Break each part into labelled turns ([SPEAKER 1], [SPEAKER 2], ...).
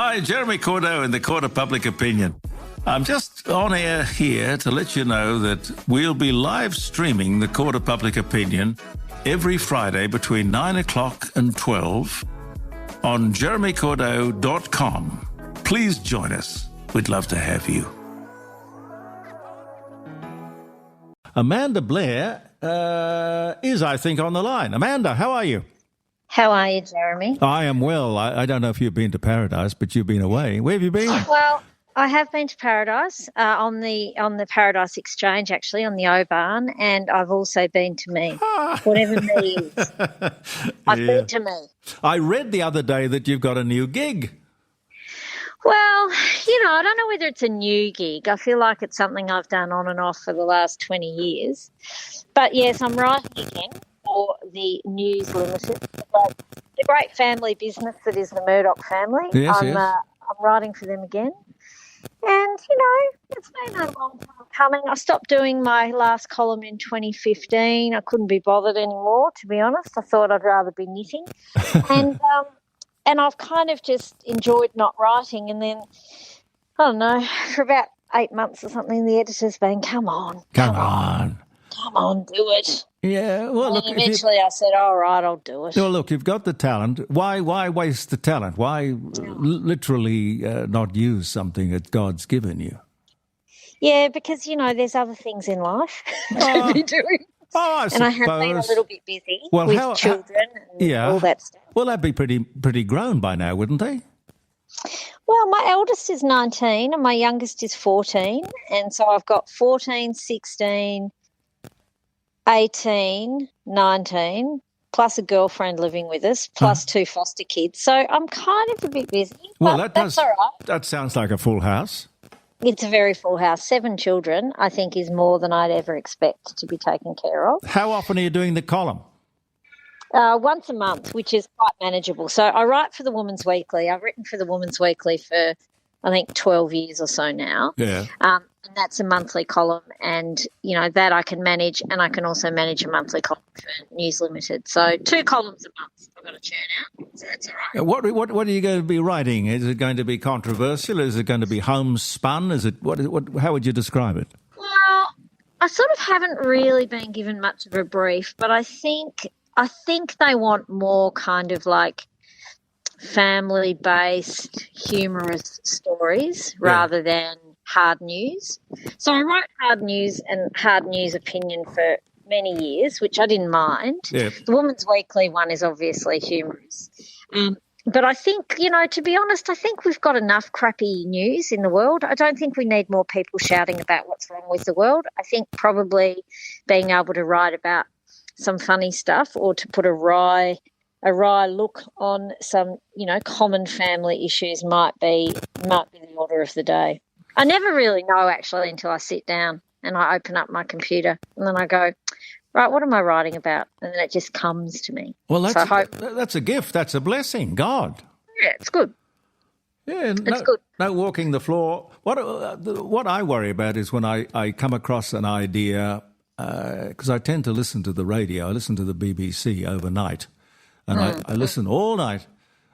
[SPEAKER 1] Hi, Jeremy Cordeaux in the Court of Public Opinion. I'm just on air here to let you know that we'll be live streaming the Court of Public Opinion every Friday between 9 o'clock and 12 on jeremycordeaux.com. Please join us. We'd love to have you. Amanda Blair is, I think, on the line. Amanda, how are you?
[SPEAKER 2] How are you, Jeremy?
[SPEAKER 1] I am well. I don't know if you've been to Paradise, but you've been away. Where have you been?
[SPEAKER 2] Well, I have been to Paradise on the Paradise Exchange, actually, on the O-Barn, and I've also been to me, whatever me is. I've been to me.
[SPEAKER 1] I read the other day that you've got a new gig.
[SPEAKER 2] Well, I don't know whether it's a new gig. I feel like it's something I've done on and off for the last 20 years. But, yes, I'm writing again for the News Limited, the great family business that is the Murdoch family.
[SPEAKER 1] Yes,
[SPEAKER 2] I'm writing for them again. And, it's been a long time coming. I stopped doing my last column in 2015. I couldn't be bothered anymore, to be honest. I thought I'd rather be knitting. And I've kind of just enjoyed not writing. And then, I don't know, for about 8 months or something, the editor's been, come on, do it.
[SPEAKER 1] Yeah, well, look.
[SPEAKER 2] Eventually I said, all right, I'll do it.
[SPEAKER 1] Well, look, you've got the talent. Why waste the talent? Why literally not use something that God's given you?
[SPEAKER 2] Yeah, because, there's other things in life to be doing.
[SPEAKER 1] I
[SPEAKER 2] and I have been a little bit busy with children and all that stuff.
[SPEAKER 1] Well, they'd be pretty grown by now, wouldn't they?
[SPEAKER 2] Well, my eldest is 19 and my youngest is 14. And so I've got 14, 16, 18, 19, plus a girlfriend living with us, plus 2 foster kids. So I'm kind of a bit busy, but that's all right.
[SPEAKER 1] That sounds like a full house.
[SPEAKER 2] It's a very full house. 7 children, I think, is more than I'd ever expect to be taken care of.
[SPEAKER 1] How often are you doing the column?
[SPEAKER 2] Once a month, which is quite manageable. So I write for the Woman's Weekly. I've written for the Woman's Weekly for, I think, 12 years or so now.
[SPEAKER 1] Yeah.
[SPEAKER 2] And that's a monthly column, and, that I can manage, and I can also manage a monthly column for News Limited. So 2 columns a month I've got to churn out, so that's all right.
[SPEAKER 1] What are you going to be writing? Is it going to be controversial? Is it going to be homespun? Is it how would you describe it?
[SPEAKER 2] Well, I sort of haven't really been given much of a brief, but I think they want more kind of like family-based, humorous stories rather than hard news. So I wrote hard news and hard news opinion for many years, which I didn't mind.
[SPEAKER 1] Yeah.
[SPEAKER 2] The Woman's Weekly one is obviously humorous. But I think, to be honest, I think we've got enough crappy news in the world. I don't think we need more people shouting about what's wrong with the world. I think probably being able to write about some funny stuff or to put a wry look on some, common family issues might be the order of the day. I never really know, actually, until I sit down and I open up my computer and then I go, right, what am I writing about? And then it just comes to me.
[SPEAKER 1] Well, that's a gift. That's a blessing. God.
[SPEAKER 2] Yeah, it's good.
[SPEAKER 1] Yeah, it's good. No walking the floor. What I worry about is when I come across an idea, because I tend to listen to the radio. I listen to the BBC overnight, and I listen all night,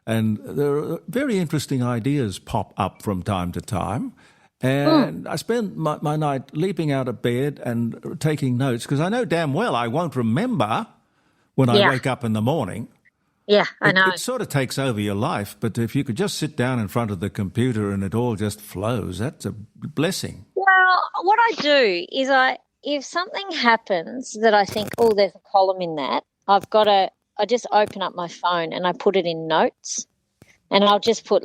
[SPEAKER 1] and there are very interesting ideas pop up from time to time. And I spend my night leaping out of bed and taking notes because I know damn well I won't remember when I wake up in the morning.
[SPEAKER 2] Yeah, I know.
[SPEAKER 1] It sort of takes over your life, but if you could just sit down in front of the computer and it all just flows, that's a blessing.
[SPEAKER 2] Well, what I do is if something happens that I think, there's a column in that, I just open up my phone and I put it in notes and I'll just put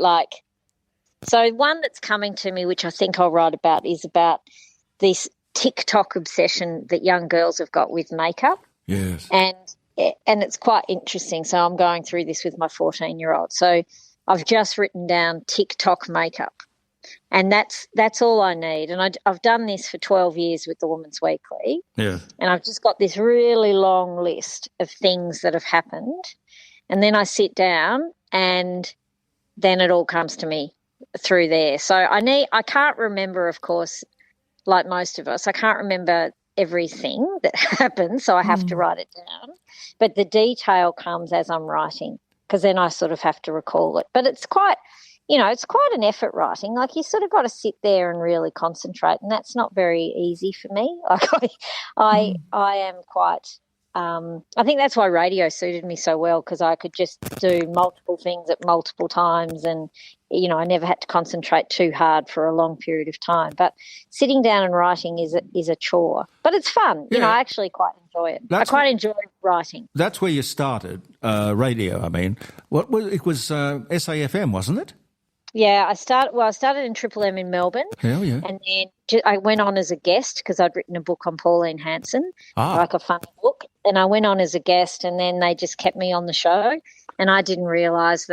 [SPEAKER 2] so one that's coming to me, which I think I'll write about, is about this TikTok obsession that young girls have got with makeup.
[SPEAKER 1] Yes.
[SPEAKER 2] And it's quite interesting. So I'm going through this with my 14-year-old. So I've just written down TikTok makeup, and that's all I need. And I've done this for 12 years with the Woman's Weekly.
[SPEAKER 1] Yeah. And
[SPEAKER 2] I've just got this really long list of things that have happened, and then I sit down and then it all comes to me through there. So I can't remember, of course, like most of us, I can't remember everything that happens, so I have to write it down. But the detail comes as I'm writing because then I sort of have to recall it. But it's quite it's quite an effort writing. Like you sort of got to sit there and really concentrate, and that's not very easy for me. Like I am quite. I think that's why radio suited me so well, because I could just do multiple things at multiple times, and I never had to concentrate too hard for a long period of time. But sitting down and writing is a chore, but it's fun.
[SPEAKER 1] Yeah.
[SPEAKER 2] I actually quite enjoy it. I quite enjoy writing.
[SPEAKER 1] That's where you started radio. I mean, it was SAFM, wasn't it?
[SPEAKER 2] Yeah, I started in Triple M in Melbourne.
[SPEAKER 1] Hell yeah.
[SPEAKER 2] And then I went on as a guest because I'd written a book on Pauline Hanson, like a funny book. And I went on as a guest, and then they just kept me on the show. And I didn't realise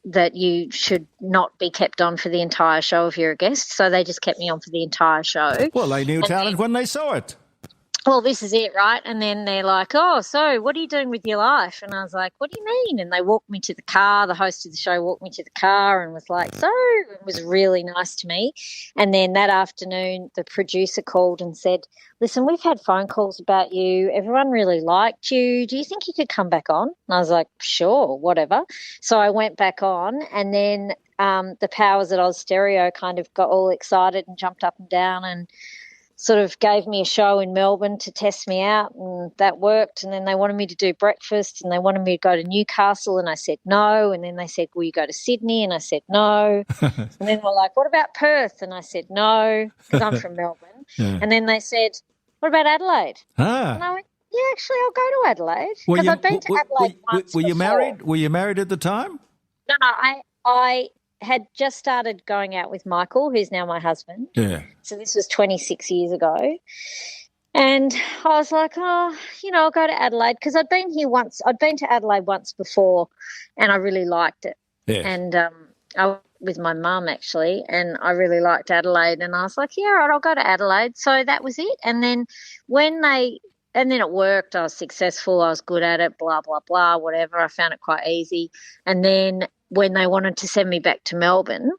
[SPEAKER 2] that you should not be kept on for the entire show if you're a guest. So they just kept me on for the entire show.
[SPEAKER 1] Well, they knew talent when they saw it.
[SPEAKER 2] Well, this is it, right? And then they're like, oh, so what are you doing with your life? And I was like, what do you mean? And they walked me to the car. The host of the show walked me to the car and was like, so it was really nice to me. And then that afternoon, the producer called and said, listen, we've had phone calls about you. Everyone really liked you. Do you think you could come back on? And I was like, sure, whatever. So I went back on, and then the powers at Oz Stereo kind of got all excited and jumped up and down and sort of gave me a show in Melbourne to test me out, and that worked. And then they wanted me to do breakfast, and they wanted me to go to Newcastle, and I said no. And then they said, will you go to Sydney? And I said no. And then they were like, what about Perth? And I said no, because I'm from Melbourne. Yeah. And then they said, what about Adelaide? And I went, yeah, actually, I'll go to Adelaide, because I'd been to Adelaide once
[SPEAKER 1] Were you
[SPEAKER 2] before.
[SPEAKER 1] married? Were you married at the time?
[SPEAKER 2] No, I had just started going out with Michael, who's now my husband.
[SPEAKER 1] Yeah.
[SPEAKER 2] So this was 26 years ago. And I was like, oh, I'll go to Adelaide, because I'd been here once. I'd been to Adelaide once before, and I really liked it. Yeah. And I was with my mum, actually, and I really liked Adelaide. And I was like, yeah, all right, I'll go to Adelaide. So that was it. And then and then it worked. I was successful. I was good at it, blah, blah, blah, whatever. I found it quite easy. And then when they wanted to send me back to Melbourne,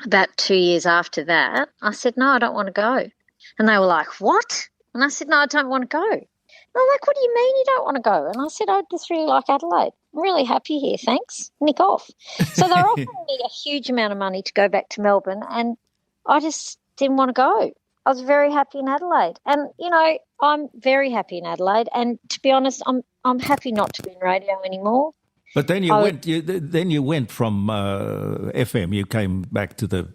[SPEAKER 2] about 2 years after that, I said, no, I don't want to go. And they were like, what? And I said, no, I don't want to go. And they're like, what do you mean you don't want to go? And I said, I just really like Adelaide. I'm really happy here, thanks. Nick off. So they're offering me a huge amount of money to go back to Melbourne, and I just didn't want to go. I was very happy in Adelaide. And, I'm very happy in Adelaide. And to be honest, I'm happy not to be in radio anymore.
[SPEAKER 1] But then you went from FM. You came back to the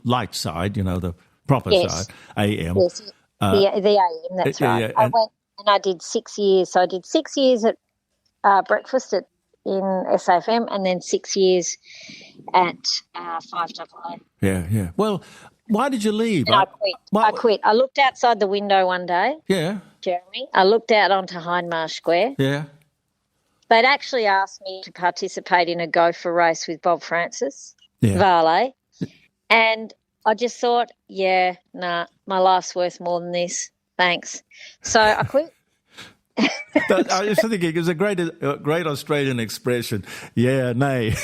[SPEAKER 1] light side, the proper side, AM.
[SPEAKER 2] Yes, the AM. That's right. Yeah, I went and I did 6 years. So I did 6 years at breakfast in SAFM, and then 6 years at 5AA.
[SPEAKER 1] Yeah. Well, why did you leave?
[SPEAKER 2] I quit. I quit. I looked outside the window one day.
[SPEAKER 1] Yeah.
[SPEAKER 2] Jeremy. I looked out onto Hindmarsh Square.
[SPEAKER 1] Yeah.
[SPEAKER 2] They'd actually asked me to participate in a gopher race with Bob Francis, valet, and I just thought, my life's worth more than this. Thanks. So I quit.
[SPEAKER 1] But I was thinking it was a great Australian expression. Yeah, nay.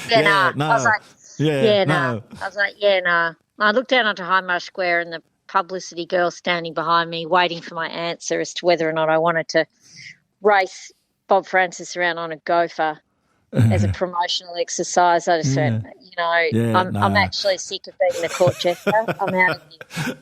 [SPEAKER 2] No. I was like,
[SPEAKER 1] no.
[SPEAKER 2] I was like, no. I looked down onto Hindmarsh Square, and the publicity girl standing behind me waiting for my answer as to whether or not I wanted to race Bob Francis around on a gopher as a promotional exercise. I just went, I'm actually sick of being the court jester. I'm out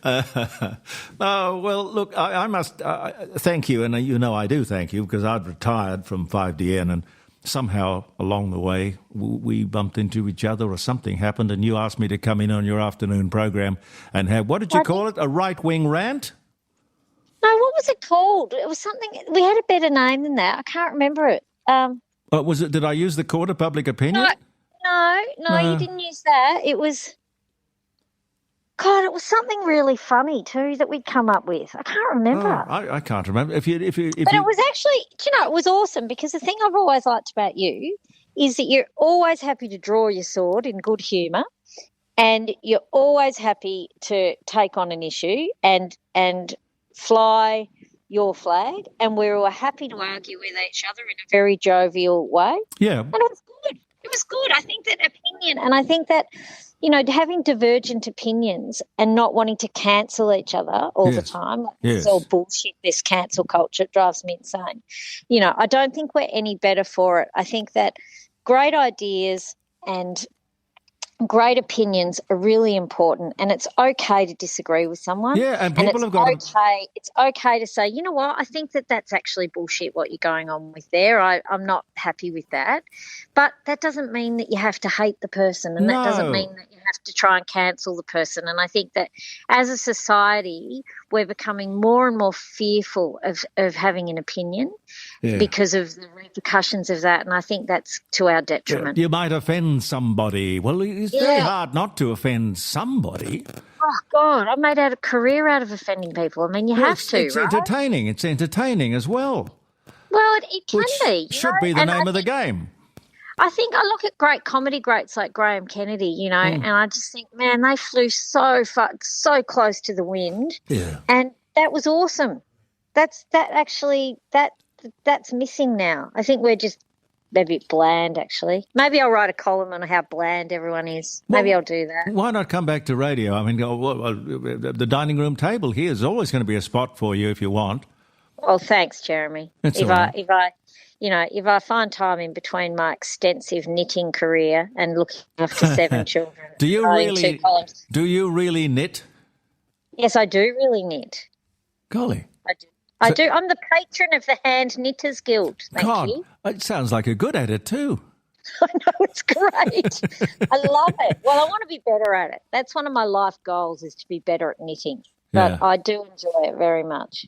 [SPEAKER 2] of here.
[SPEAKER 1] Oh, well, look, I must thank you, and I do thank you, because I'd retired from 5DN, and somehow along the way we bumped into each other, or something happened, and you asked me to come in on your afternoon program and have, what did you call it, a right-wing rant?
[SPEAKER 2] No, what was it called? It was something. We had a better name than that. I can't remember it.
[SPEAKER 1] Was it? Did I use the court of public opinion?
[SPEAKER 2] No, you didn't use that. It was. God, it was something really funny too that we'd come up with. I can't remember.
[SPEAKER 1] I can't remember. But it
[SPEAKER 2] was actually, it was awesome, because the thing I've always liked about you is that you're always happy to draw your sword in good humour, and you're always happy to take on an issue and fly your flag, and we were happy to argue with each other in a very jovial way.
[SPEAKER 1] Yeah.
[SPEAKER 2] And it was good. It was good. I think that opinion, and I think that, having divergent opinions and not wanting to cancel each other all the time. It's all bullshit, this cancel culture. It drives me insane. I don't think we're any better for it. I think that great ideas and great opinions are really important, and it's okay to disagree with someone.
[SPEAKER 1] Yeah, and people have got
[SPEAKER 2] It's okay to say, you know what, I think that's actually bullshit what you're going on with there. I'm not happy with that. But that doesn't mean that you have to hate the person, and that doesn't mean that you have to try and cancel the person. And I think that as a society, we're becoming more and more fearful of having an opinion because of the repercussions of that, and I think that's to our detriment.
[SPEAKER 1] You might offend somebody. Well, it's very hard not to offend somebody.
[SPEAKER 2] Oh, God, I made a career out of offending people. I mean, you have to,
[SPEAKER 1] it's
[SPEAKER 2] right?
[SPEAKER 1] entertaining. It's entertaining as well.
[SPEAKER 2] Well, it can be.
[SPEAKER 1] Should be the name of the game.
[SPEAKER 2] I think I look at great comedy greats like Graham Kennedy, and I just think, man, they flew so far, so close to the wind.
[SPEAKER 1] Yeah.
[SPEAKER 2] And that was awesome. That's missing now. I think we're just maybe a bit bland, actually. Maybe I'll write a column on how bland everyone is. Maybe I'll do that.
[SPEAKER 1] Why not come back to radio? I mean, the dining room table here is always going to be a spot for you if you want.
[SPEAKER 2] Well, thanks, Jeremy. If I find time in between my extensive knitting career and looking after 7 children,
[SPEAKER 1] do you really knit?
[SPEAKER 2] Yes, I do really knit.
[SPEAKER 1] Golly.
[SPEAKER 2] I do. I'm the patron of the Hand Knitters Guild. Thank you.
[SPEAKER 1] It sounds like you're good at it too.
[SPEAKER 2] I know, it's great. I love it. Well, I want to be better at it. That's one of my life goals, is to be better at knitting. But I do enjoy it very much.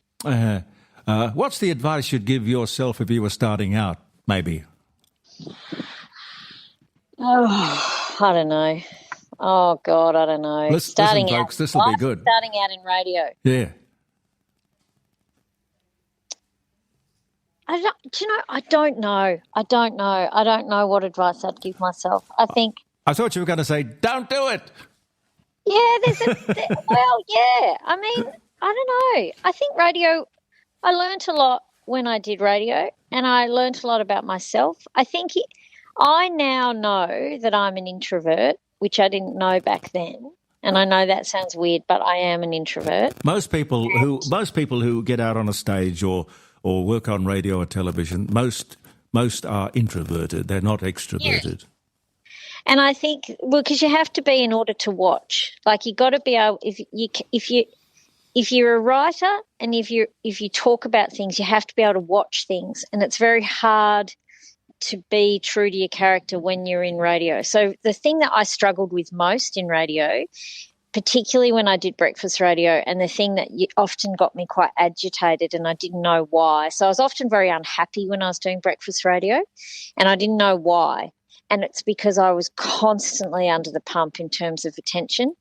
[SPEAKER 1] What's the advice you'd give yourself if you were starting out, maybe?
[SPEAKER 2] Oh, I don't know. Oh, God, I don't know.
[SPEAKER 1] Listen, folks, this will be good.
[SPEAKER 2] Starting out in radio.
[SPEAKER 1] Yeah.
[SPEAKER 2] I don't know. I don't know what advice I'd give myself. I
[SPEAKER 1] thought you were going to say, don't do it.
[SPEAKER 2] Yeah, I mean, I don't know. I think radio, I learnt a lot when I did radio, and I learnt a lot about myself. I think I now know that I'm an introvert, which I didn't know back then. And I know that sounds weird, but I am an introvert.
[SPEAKER 1] Most people who get out on a stage or work on radio or television, most are introverted. They're not extroverted.
[SPEAKER 2] Yeah. And I think, because you have to be in order to watch. Like, you got to be able, if you're a writer and if you talk about things, you have to be able to watch things, and it's very hard to be true to your character when you're in radio. So the thing that I struggled with most in radio, particularly when I did breakfast radio, and the thing that often got me quite agitated, and I didn't know why. So I was often very unhappy when I was doing breakfast radio, and I didn't know why. And it's because I was constantly under the pump in terms of attention.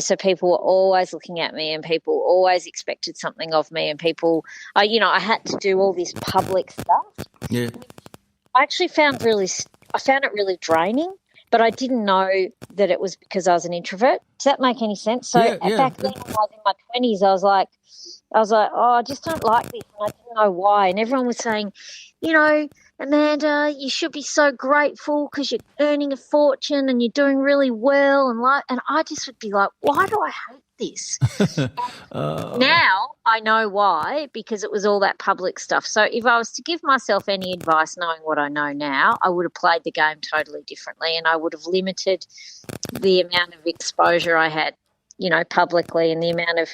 [SPEAKER 2] So people were always looking at me, and people always expected something of me, and people, I had to do all this public stuff.
[SPEAKER 1] Yeah.
[SPEAKER 2] I actually found it really draining, but I didn't know that it was because I was an introvert. Does that make any sense? So back then, when I was in my 20s, I was like, oh, I just don't like this, and I didn't know why. And everyone was saying, Amanda, you should be so grateful because you're earning a fortune and you're doing really well, and I just would be like, why do I hate this? Now I know why, because it was all that public stuff. So if I was to give myself any advice, knowing what I know now, I would have played the game totally differently, and I would have limited the amount of exposure I had, publicly, and the amount of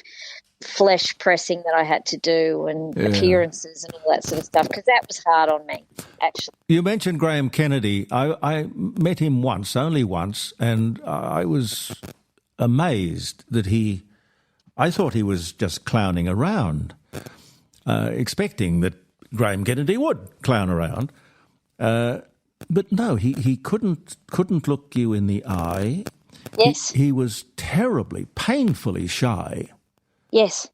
[SPEAKER 2] flesh pressing that I had to do, and appearances and all that sort of stuff, because that was hard on me, actually.
[SPEAKER 1] You mentioned Graham Kennedy. I met him only once, and I was amazed that I thought he was just clowning around, expecting that Graham Kennedy would clown around. But no, he couldn't look you in the eye.
[SPEAKER 2] Yes.
[SPEAKER 1] He was terribly, painfully shy.
[SPEAKER 2] Yes.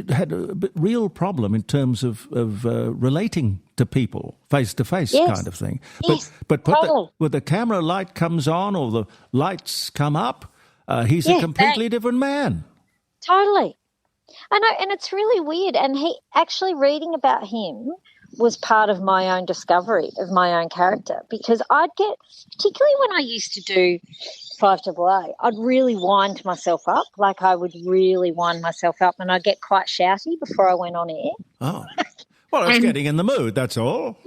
[SPEAKER 1] Had a real problem in terms of relating to people, face-to-face kind of thing.
[SPEAKER 2] Yes,
[SPEAKER 1] but when the camera light comes on or the lights come up, he's a completely different man.
[SPEAKER 2] Totally. I know, and it's really weird. And reading about him was part of my own discovery of my own character, because particularly when I used to do 5AA, I'd really wind myself up. Like, I would really wind myself up, and I'd get quite shouty before I went on air.
[SPEAKER 1] Oh. Well, it's getting in the mood, that's all.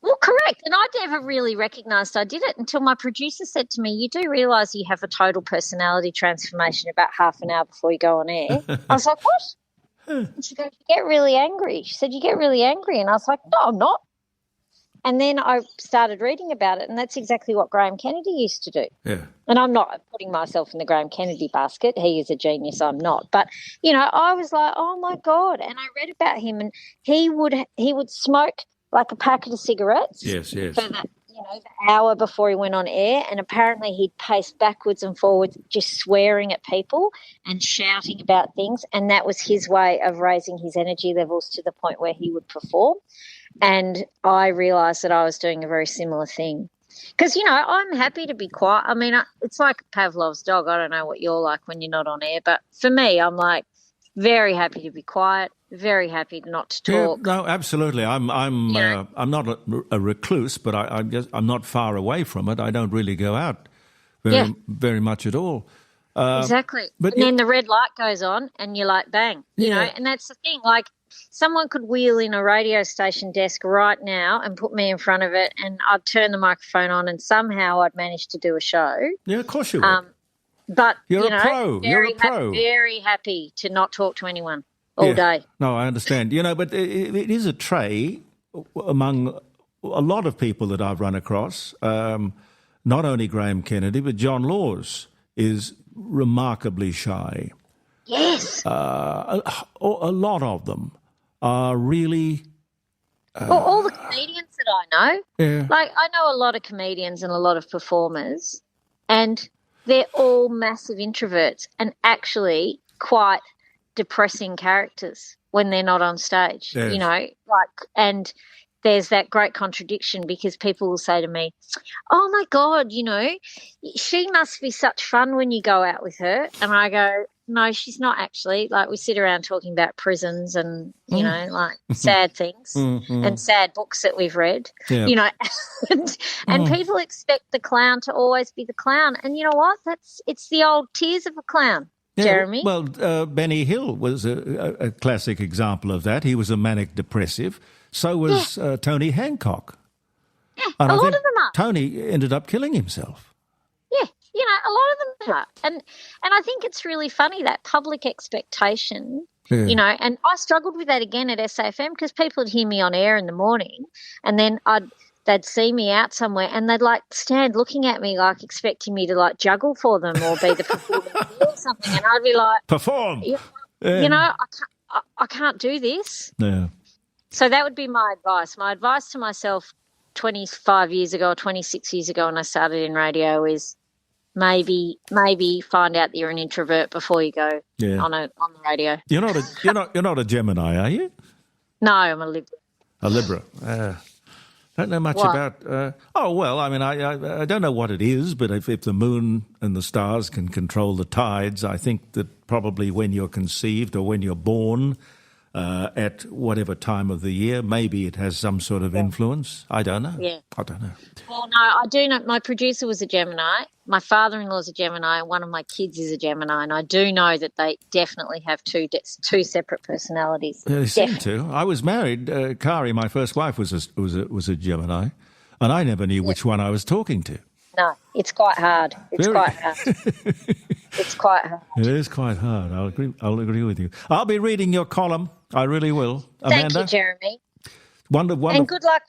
[SPEAKER 2] Well, correct. And I never really recognised I did it until my producer said to me, you do realise you have a total personality transformation about half an hour before you go on air. I was like, what? And she goes, you get really angry. She said, you get really angry. And I was like, no, I'm not. And then I started reading about it, and that's exactly what Graham Kennedy used to do.
[SPEAKER 1] Yeah.
[SPEAKER 2] And I'm not putting myself in the Graham Kennedy basket. He is a genius. I'm not. But, I was like, oh, my God. And I read about him, and he would smoke like a packet of cigarettes.
[SPEAKER 1] Yes.
[SPEAKER 2] For the hour before he went on air, and apparently he'd pace backwards and forwards just swearing at people and shouting about things, and that was his way of raising his energy levels to the point where he would perform. And I realised that I was doing a very similar thing. Because, I'm happy to be quiet. I mean, it's like Pavlov's dog. I don't know what you're like when you're not on air, but for me, I'm like very happy to be quiet, very happy not to talk.
[SPEAKER 1] Yeah, no, absolutely. I'm not a recluse, but I'm not far away from it. I don't really go out very much at all.
[SPEAKER 2] Exactly.
[SPEAKER 1] But
[SPEAKER 2] and then the red light goes on and you're like, bang, and that's the thing. Like, someone could wheel in a radio station desk right now and put me in front of it, and I'd turn the microphone on and somehow I'd manage to do a show.
[SPEAKER 1] Yeah, of course you would.
[SPEAKER 2] But,
[SPEAKER 1] you're a pro.
[SPEAKER 2] You're
[SPEAKER 1] a pro.
[SPEAKER 2] Very happy to not talk to anyone all day.
[SPEAKER 1] No, I understand. But it is a trait among a lot of people that I've run across, not only Graham Kennedy, but John Laws is remarkably shy.
[SPEAKER 2] Yes.
[SPEAKER 1] A lot of them are really...
[SPEAKER 2] all the comedians that I know.
[SPEAKER 1] Yeah.
[SPEAKER 2] Like, I know a lot of comedians and a lot of performers, and they're all massive introverts and actually quite depressing characters when they're not on stage,
[SPEAKER 1] yes.
[SPEAKER 2] And there's that great contradiction because people will say to me, oh, my God, she must be such fun when you go out with her. And I go, no, she's not actually. Like, we sit around talking about prisons and, sad things and sad books that we've read, and people expect the clown to always be the clown. And you know what? It's the old tears of a clown.
[SPEAKER 1] Yeah,
[SPEAKER 2] Jeremy?
[SPEAKER 1] Well, Benny Hill was a classic example of that. He was a manic depressive. So was Tony Hancock.
[SPEAKER 2] Yeah,
[SPEAKER 1] and
[SPEAKER 2] a lot of them are.
[SPEAKER 1] Tony ended up killing himself.
[SPEAKER 2] Yeah, a lot of them are. And I think it's really funny, that public expectation, and I struggled with that again at SAFM because people would hear me on air in the morning and then they'd see me out somewhere and they'd stand looking at me expecting me to juggle for them or be the performer or something, and I'd be like,
[SPEAKER 1] perform.
[SPEAKER 2] I can't do this.
[SPEAKER 1] Yeah.
[SPEAKER 2] So that would be my advice. My advice to myself 25 years ago or 26 years ago when I started in radio is maybe find out that you're an introvert before you go on the radio.
[SPEAKER 1] You're not a Gemini, are you?
[SPEAKER 2] No, I'm a Libra.
[SPEAKER 1] A Libra. Don't know much about. I don't know what it is, but if the moon and the stars can control the tides, I think that probably when you're conceived or when you're born, at whatever time of the year, maybe it has some sort of influence. I don't know.
[SPEAKER 2] Yeah.
[SPEAKER 1] I don't know.
[SPEAKER 2] Well, no, I do know. My producer was a Gemini. My father-in-law's a Gemini, and one of my kids is a Gemini, and I do know that they definitely have two separate personalities.
[SPEAKER 1] They seem to. I was married. Kari, my first wife, was a Gemini, and I never knew which one I was talking to.
[SPEAKER 2] No, it's quite hard. It's quite hard.
[SPEAKER 1] It is quite hard. I'll agree with you. I'll be reading your column. I really will.
[SPEAKER 2] Thank
[SPEAKER 1] Amanda?
[SPEAKER 2] you, Jeremy.
[SPEAKER 1] Wonderful.
[SPEAKER 2] And good luck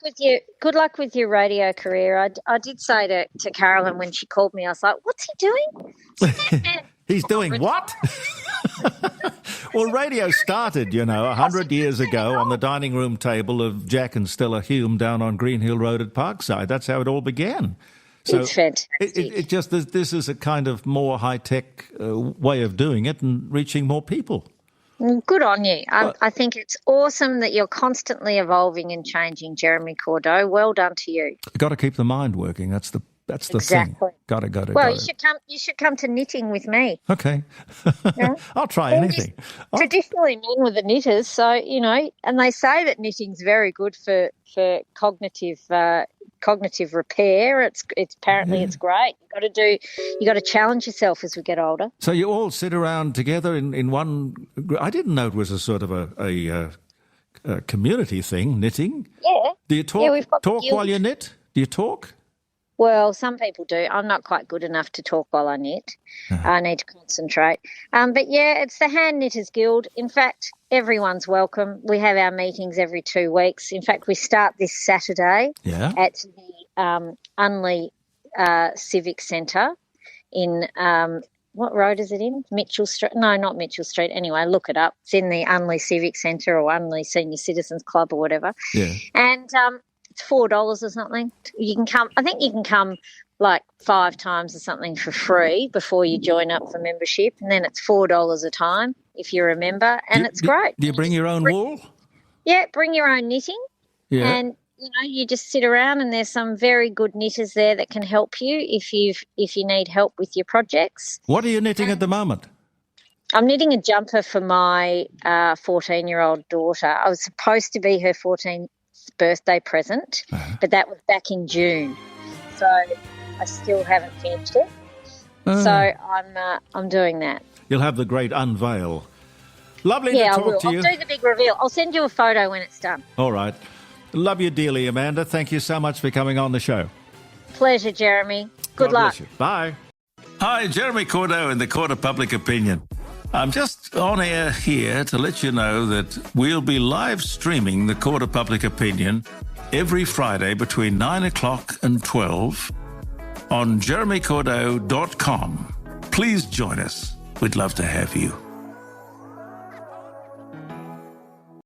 [SPEAKER 2] with your radio career. I did say to Carolyn when she called me, I was like, "What's he doing?"
[SPEAKER 1] He's doing what? Well, radio started, 100 years ago on the dining room table of Jack and Stella Hume down on Green Hill Road at Parkside. That's how it all began. So
[SPEAKER 2] it's fantastic.
[SPEAKER 1] It just this is a kind of more high-tech way of doing it and reaching more people.
[SPEAKER 2] Good on you. I think it's awesome that you're constantly evolving and changing, Jeremy Cordeaux. Well done to you.
[SPEAKER 1] Got to keep the mind working. That's the thing. Got to.
[SPEAKER 2] Well, you should come to knitting with me.
[SPEAKER 1] Okay. Yeah? I'll try anything.
[SPEAKER 2] Traditionally, men were the knitters, so and they say that knitting's very good for cognitive repair. It's apparently it's great. You got to challenge yourself as we get older.
[SPEAKER 1] So you all sit around together in one. I didn't know it was a sort of a community thing, knitting.
[SPEAKER 2] Yeah.
[SPEAKER 1] Do you talk,
[SPEAKER 2] we've got
[SPEAKER 1] talk while you knit? Do you talk?
[SPEAKER 2] Well, some people do. I'm not quite good enough to talk while I knit. I need to concentrate. But, yeah, it's the Hand Knitters Guild. In fact, everyone's welcome. We have our meetings every 2 weeks. In fact, we start this Saturday at the Unley Civic Centre in what road is it in? Mitchell Street? No, not Mitchell Street. Anyway, look it up. It's in the Unley Civic Centre or Unley Senior Citizens Club or whatever.
[SPEAKER 1] Yeah.
[SPEAKER 2] And it's $4 or something. You can come. I think you can come like 5 times or something for free before you join up for membership, and then it's $4 a time if you're a member, and it's great.
[SPEAKER 1] Do you bring your own wool?
[SPEAKER 2] Yeah, bring your own knitting.
[SPEAKER 1] Yeah.
[SPEAKER 2] And you just sit around, and there's some very good knitters there that can help you if you need help with your projects.
[SPEAKER 1] What are you knitting at the moment?
[SPEAKER 2] I'm knitting a jumper for my 14-year-old daughter. I was supposed to be her 14th birthday present, but that was back in June, so I still haven't finished it. So I'm doing that.
[SPEAKER 1] You'll have the great unveil. Lovely to
[SPEAKER 2] I
[SPEAKER 1] talk
[SPEAKER 2] will.
[SPEAKER 1] to you.
[SPEAKER 2] I'll do the big reveal. I'll send you a photo when it's done.
[SPEAKER 1] All right. Love you dearly, Amanda. Thank you so much for coming on the show.
[SPEAKER 2] Pleasure, Jeremy. Good
[SPEAKER 1] God
[SPEAKER 2] luck.
[SPEAKER 1] bless you. Bye. Hi, Jeremy Cordeaux in the Court of Public Opinion. I'm just on air here to let you know that we'll be live streaming the Court of Public Opinion every Friday between 9 o'clock and 12 on jeremycordeaux.com. Please join us. We'd love to have you.